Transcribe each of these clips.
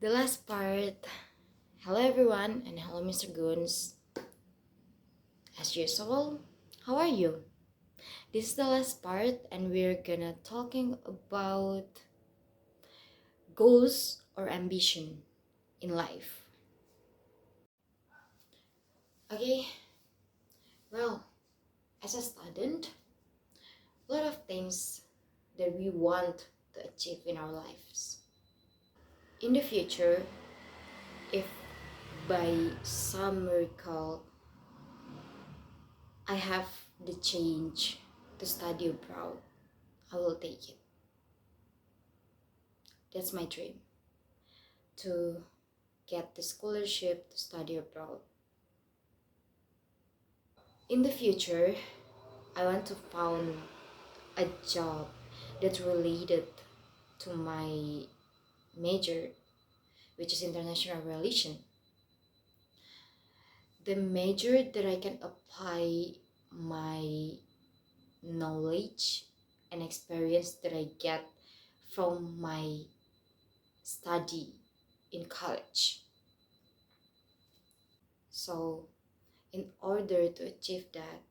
The last part. Hello everyone, and hello Mr. Goons. As usual, how are you? This is the last part, and we're gonna talking about goals or ambition in life. Okay, well, as a student, a lot of things that we want to achieve in our lives. In the future, if by some miracle I have the change to study abroad, I will take it. That's my dream, to get the scholarship to study abroad. In the future, I want to found a job that's related to my major, which is international relation. The major that I can apply my knowledge and experience that I get from my study in college. So in order to achieve that,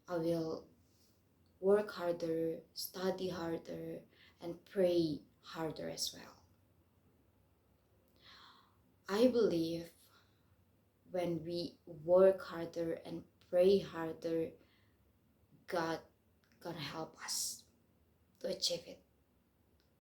I will work harder, study harder, and pray harder as well. I believe when we work harder and pray harder, God gonna help us to achieve it.